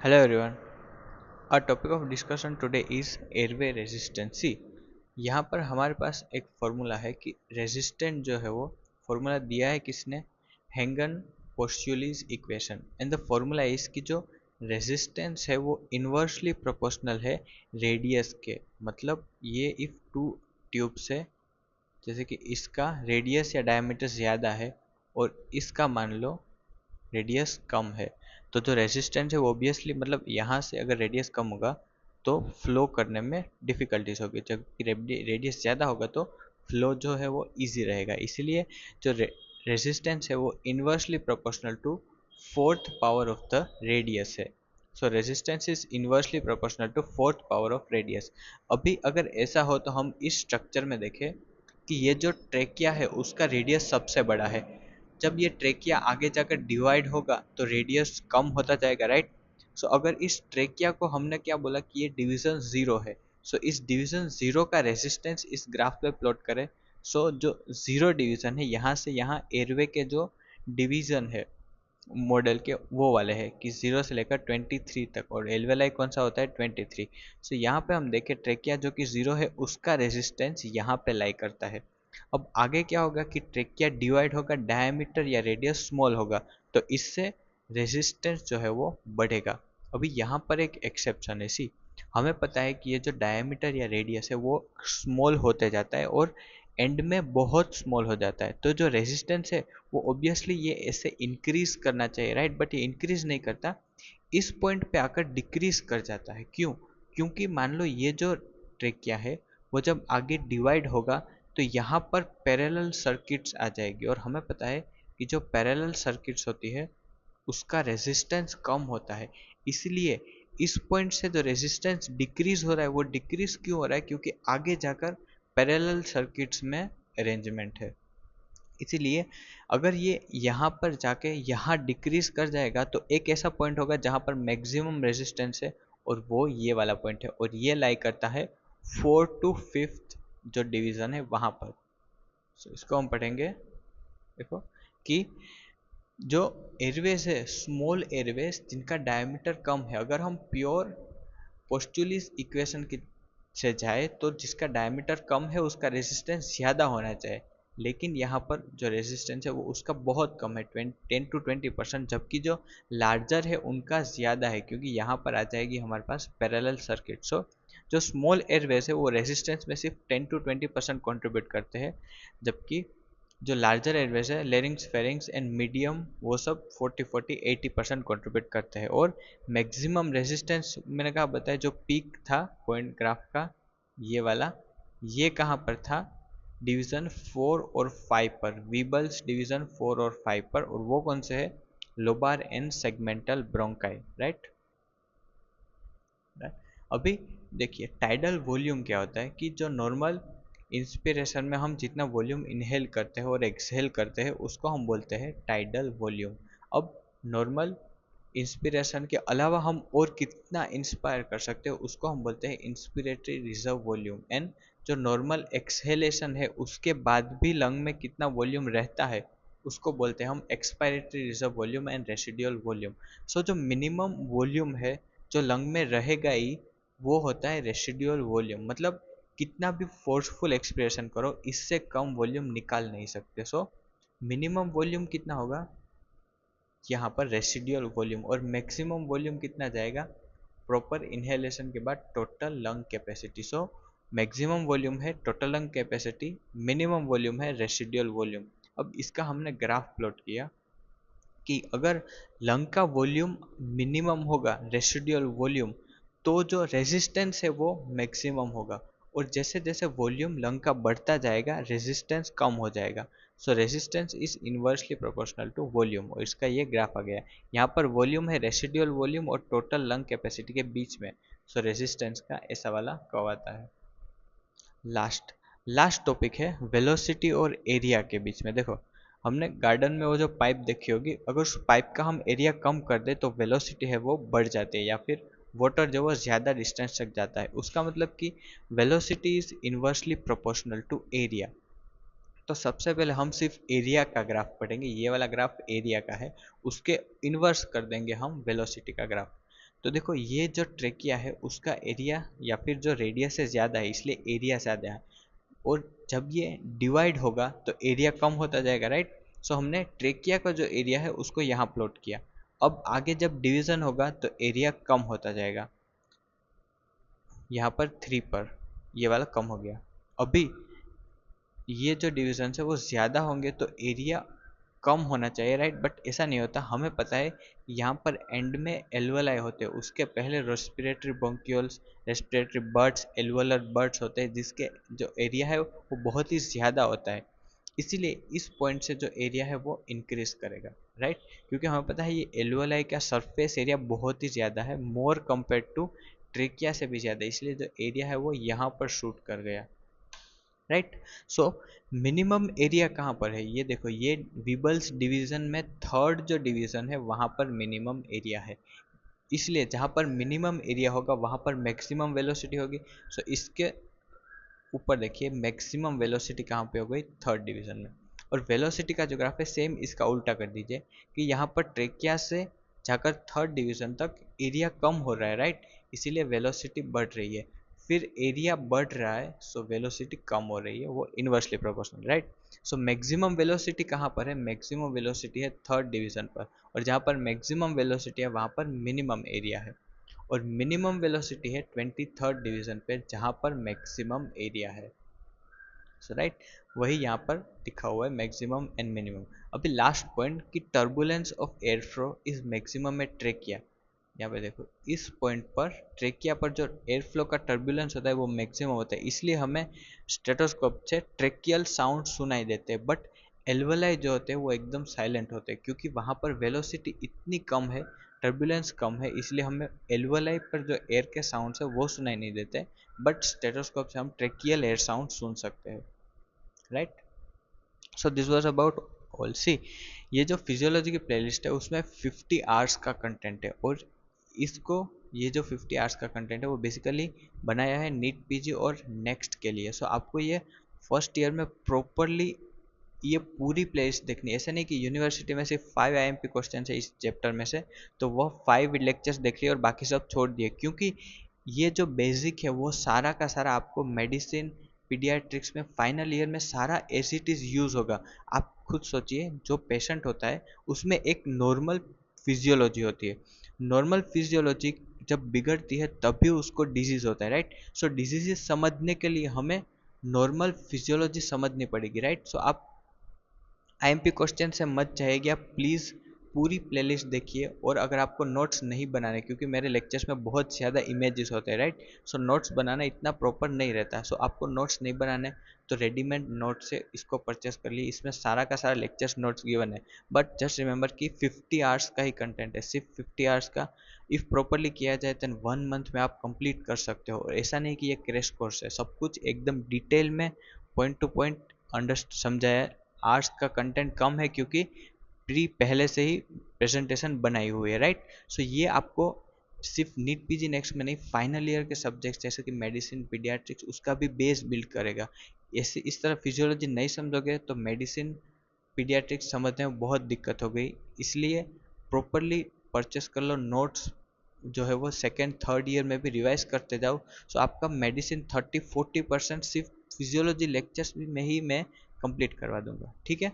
Hello everyone. Our topic of discussion today is airway resistancy. यहाँ पर हमारे पास एक फॉर्मूला है कि रेजिस्टेंट जो है वो फॉर्मूला दिया है किसने, हेंगन Poiseuille equation, and the formula is कि जो रेजिस्टेंस है वो इन्वर्सली प्रोपोर्शनल है रेडियस के। मतलब ये इफ टू ट्यूब्स है, जैसे कि इसका रेडियस या डायमीटर ज़्यादा है और इसका मान लो रेडियस कम है, तो जो रेजिस्टेंस है वो ऑब्वियसली, मतलब यहाँ से अगर रेडियस कम होगा तो फ्लो करने में डिफिकल्टीज होगी, जबकि रेडियस ज़्यादा होगा तो फ्लो जो है वो इजी रहेगा। इसीलिए जो रेजिस्टेंस है वो inversely proportional to fourth power of the radius है। So resistance is inversely proportional to fourth power of radius. अभी अगर ऐसा हो तो हम इस स्ट्रक्चर में देखें कि ये जो ट्रेकिया है उसका रेडियस सबसे बड़ा है। जब ये ट्रेकिया आगे जाकर डिवाइड होगा तो रेडियस कम होता जाएगा, राइट। सो अगर इस ट्रेकिया को हमने क्या बोला कि ये डिवीजन जीरो है, सो इस डिवीजन जीरो का रेजिस्टेंस इस ग्राफ पे प्लॉट करें। सो जो जीरो डिवीजन है यहाँ से यहाँ एयरवे के जो डिवीजन है मॉडल के वो वाले हैं कि जीरो से लेकर 23 तक, और एलवेलाई कौन सा होता है 23। सो यहाँ पे हम देखें ट्रेकिया जो कि जीरो है उसका रेजिस्टेंस यहाँ पे लाई करता है। अब आगे क्या होगा कि ट्रेकिया डिवाइड होगा, डायमीटर या रेडियस स्मॉल होगा, तो इससे रेजिस्टेंस जो है वो बढ़ेगा। अभी यहाँ पर एक एक्सेप्शन है, सी हमें पता है कि ये जो डायमीटर या रेडियस है वो स्मॉल होते जाता है और एंड में बहुत स्मॉल हो जाता है, तो जो रेजिस्टेंस है वो ऑब्वियसली ये ऐसे इंक्रीज करना चाहिए, राइट, बट ये इंक्रीज नहीं करता, इस पॉइंट पे आकर डिक्रीज कर जाता है। क्यों? क्योंकि मान लो ये जो ट्रेकिया है वो जब आगे डिवाइड होगा तो यहाँ पर पैरेलल सर्किट्स आ जाएगी, और हमें पता है कि जो पैरेलल सर्किट्स होती है उसका रेजिस्टेंस कम होता है। इसलिए इस पॉइंट से जो रेजिस्टेंस डिक्रीज हो रहा है वो डिक्रीज क्यों हो रहा है, क्योंकि आगे जाकर पैरेलल सर्किट्स में अरेंजमेंट है। इसीलिए अगर ये यहाँ पर जाके यहाँ डिक्रीज कर जाएगा तो एक ऐसा पॉइंट होगा जहाँ पर मैक्सिमम रेजिस्टेंस है, और वो ये वाला पॉइंट है, और ये लाई करता है 4 to 5 जो डिवीजन है वहाँ पर। So, इसको हम पढ़ेंगे। देखो कि जो एयरवेज है, स्मॉल एयरवेज जिनका डायमीटर कम है, अगर हम प्योर पोस्टुलिस इक्वेशन की से जाए तो जिसका डायमीटर कम है उसका रेजिस्टेंस ज़्यादा होना चाहिए, लेकिन यहाँ पर जो रेजिस्टेंस है वो उसका बहुत कम है, 10 to 20%, जबकि जो लार्जर है उनका ज़्यादा है, क्योंकि यहाँ पर आ जाएगी हमारे पास पैरेलल सर्किट। सो जो स्मॉल एयरवेज है वो रेजिस्टेंस में सिर्फ 10 to 20% कॉन्ट्रीब्यूट करते हैं, जबकि जो लार्जर एयरवेज है लेरिंग्स फेरिंग्स एंड मीडियम वो सब 40-40-80% कॉन्ट्रीब्यूट करते हैं। और मैक्सिमम रेजिस्टेंस मैंने कहा बताया, जो पीक था पॉइंट ग्राफ का ये वाला, ये कहाँ पर था, डिवीजन 4 और 5 पर, वीबल्स डिवीजन 4 और 5 पर, और वो कौन से है, lobar and segmental bronchi, right. अभी देखिए टाइडल वॉल्यूम क्या होता है कि जो नॉर्मल इंस्पिरेशन में हम जितना वॉल्यूम इनहेल करते हैं और एक्सहेल करते हैं उसको हम बोलते हैं टाइडल वॉल्यूम। अब नॉर्मल इंस्पिरेशन के अलावा हम और कितना इंस्पायर कर सकते हैं उसको हम बोलते हैं इंस्पिरेटरी रिजर्व वॉल्यूम, एंड जो नॉर्मल एक्सहेलेशन है उसके बाद भी लंग में कितना वॉल्यूम रहता है उसको बोलते हैं हम expiratory reserve volume and residual volume. So जो मिनिमम वॉल्यूम है जो लंग में रहेगा ही वो होता है रेसिडुअल वॉल्यूम। मतलब कितना भी फोर्सफुल एक्सप्रेशन करो इससे कम वॉल्यूम निकाल नहीं सकते। सो मिनिमम वॉल्यूम कितना होगा यहाँ पर रेसिडुअल वॉल्यूम, और मैक्सिमम वॉल्यूम कितना जाएगा प्रॉपर इनहेलेशन के बाद total lung capacity. So maximum volume है total lung capacity, minimum volume है रेसिडुअल वॉल्यूम। अब इसका हमने ग्राफ प्लॉट किया कि अगर लंग का वॉल्यूम मिनिमम होगा रेसिडुअल वॉल्यूम, तो जो रेजिस्टेंस है वो मैक्सिमम होगा, और जैसे जैसे वॉल्यूम लंग का बढ़ता जाएगा रेजिस्टेंस कम हो जाएगा। So resistance is inversely proportional to volume, और इसका ये ग्राफ आ गया। यहाँ पर वॉल्यूम है रेसिडुअल वॉल्यूम और टोटल लंग कैपेसिटी के बीच में, सो रेजिस्टेंस का ऐसा वाला कर्व आता है। लास्ट लास्ट टॉपिक है वेलोसिटी और एरिया के बीच में। देखो हमने गार्डन में वो जो पाइप देखी होगी, अगर उस पाइप का हम एरिया कम कर दे तो वेलोसिटी है वो बढ़ जाती है, या फिर वाटर जो वो ज़्यादा डिस्टेंस तक जाता है, उसका मतलब कि velocity is inversely proportional to area. तो सबसे पहले हम सिर्फ एरिया का ग्राफ पढ़ेंगे, ये वाला ग्राफ एरिया का है, उसके इन्वर्स कर देंगे हम वेलोसिटी का ग्राफ। तो देखो ये जो ट्रेकिया है उसका एरिया या फिर जो रेडियस है ज़्यादा है, इसलिए एरिया ज़्यादा है। और जब ये डिवाइड होगा तो एरिया कम होता जाएगा, राइट। सो हमने ट्रेकिया का जो एरिया है उसको यहाँ प्लॉट किया। अब आगे जब डिवीजन होगा तो एरिया कम होता जाएगा, यहाँ पर 3 पर ये वाला कम हो गया। अभी ये जो डिविजन है वो ज़्यादा होंगे तो एरिया कम होना चाहिए, राइट। बट ऐसा नहीं होता, हमें पता है यहाँ पर एंड में एल्वोलाई होते हैं, उसके पहले respiratory bronchioles, respiratory birds, alveolar birds होते हैं, जिसके जो एरिया है वो बहुत ही ज़्यादा होता है। इसीलिए इस पॉइंट से जो एरिया है वो इंक्रीज करेगा, राइट। क्योंकि हमें पता है ये एल्वोलाई का सरफेस एरिया बहुत ही ज़्यादा है, मोर कंपेयर टू ट्रेकिया से भी ज़्यादा, इसलिए जो एरिया है वो यहाँ पर शूट कर गया, राइट। सो मिनिमम एरिया कहाँ पर है, ये देखो, ये विबल्स डिवीजन में थर्ड जो डिवीजन है वहाँ पर मिनिमम एरिया है। इसलिए जहाँ पर मिनिमम एरिया होगा वहाँ पर मैक्सिमम वेलोसिटी होगी। सो इसके ऊपर देखिए मैक्सिमम वेलोसिटी कहाँ पे हो गई, थर्ड डिवीजन में। और वेलोसिटी का जो ग्राफ है सेम इसका उल्टा कर दीजिए कि यहाँ पर ट्रेकिया से जाकर थर्ड डिवीजन तक एरिया कम हो रहा है, राइट। इसीलिए वेलोसिटी बढ़ रही है। फिर एरिया बढ़ रहा है सो वेलोसिटी कम हो रही है, वो inversely proportional, right. So maximum velocity कहाँ पर है, मैक्सिमम वेलोसिटी है थर्ड डिवीजन पर, और जहाँ पर मैक्सिमम वेलोसिटी है वहाँ पर मिनिमम एरिया है। और मिनिमम वेलोसिटी है 23rd डिवीजन पे जहाँ पर मैक्सिमम एरिया है। सो राइट, वही यहाँ पर लिखा हुआ है मैक्सिमम एंड मिनिमम। अभी लास्ट पॉइंट कि turbulence of air flow is maximum में ट्रेकिया। यहाँ पे देखो इस पॉइंट पर ट्रेकिया पर जो एयर फ्लो का टर्बुलेंस होता है वो मैक्सिमम होता है, इसलिए हमें स्टेथोस्कोप से ट्रेकियल साउंड सुनाई देते हैं। बट एल्वोलाई जो होते हैं वो एकदम साइलेंट होते हैं, क्योंकि वहाँ पर वेलोसिटी इतनी कम है, टर्बुलेंस कम है, इसलिए हमें एल्वोलाई पर जो एयर के साउंड्स है वो सुनाई नहीं देते। बट स्टेथोस्कोप से हम ट्रेकियल एयर साउंड सुन सकते हैं, right. So this was about all C. ये जो फिजियोलॉजी की प्लेलिस्ट है उसमें 50 आवर्स का कंटेंट है, और इसको ये जो 50 आवर्स का कंटेंट है वो बेसिकली बनाया है नीट पीजी और नेक्स्ट के लिए। सो आपको ये फर्स्ट ईयर में प्रॉपरली ये पूरी प्लेलिस्ट देखनी है। ऐसा नहीं कि यूनिवर्सिटी में सिर्फ 5 आईएमपी क्वेश्चन है इस चैप्टर में से तो वह 5 लेक्चर्स देख लिए और बाकी सब छोड़ दिए, क्योंकि ये जो बेसिक है वो सारा का सारा आपको मेडिसिन पीडियाट्रिक्स में फाइनल ईयर में सारा एज इट इज़ यूज़ होगा। आप खुद सोचिए, जो पेशेंट होता है उसमें एक नॉर्मल फिजियोलॉजी होती है, नॉर्मल फिजियोलॉजी जब बिगड़ती है तभी उसको डिजीज़ होता है, राइट। सो डिजीज़ समझने के लिए हमें नॉर्मल फिजियोलॉजी समझनी पड़ेगी, राइट। सो आप आईएमपी क्वेश्चन से मत जाइएगा, प्लीज़ पूरी प्लेलिस्ट देखिए। और अगर आपको नोट्स नहीं बनाने, क्योंकि मेरे लेक्चर्स में बहुत ज़्यादा इमेजेस होते हैं, राइट। सो नोट्स बनाना इतना प्रॉपर नहीं रहता, सो आपको नोट्स नहीं बनाने तो रेडीमेड नोट से इसको परचेस कर लिए, इसमें सारा का सारा लेक्चर्स नोट्स गिवन है। बट जस्ट रिमेंबर कि 50 आवर्स का ही कंटेंट है, सिर्फ 50 आवर्स का। इफ़ प्रॉपरली किया जाए तो 1 मंथ में आप कंप्लीट कर सकते हो। और ऐसा नहीं कि ये क्रैश कोर्स है, सब कुछ एकदम डिटेल में पॉइंट टू पॉइंट समझाया है। आर्ट्स का कंटेंट कम है क्योंकि प्री पहले से ही प्रेजेंटेशन बनाई हुई है, राइट। सो ये आपको सिर्फ नीट पीजी नेक्स्ट में नहीं, फाइनल ईयर के सब्जेक्ट्स जैसे कि मेडिसिन पीडियाट्रिक्स उसका भी बेस बिल्ड करेगा। ऐसे इस तरह फिजियोलॉजी नहीं समझोगे तो मेडिसिन पीडियाट्रिक्स समझने में बहुत दिक्कत हो गई। इसलिए प्रॉपरली परचेस कर लो नोट्स, जो है वो सेकेंड थर्ड ईयर में भी रिवाइज करते जाओ। सो आपका मेडिसिन 30-40% सिर्फ फिजियोलॉजी लेक्चर्स में ही मैं कंप्लीट करवा दूंगा, ठीक है।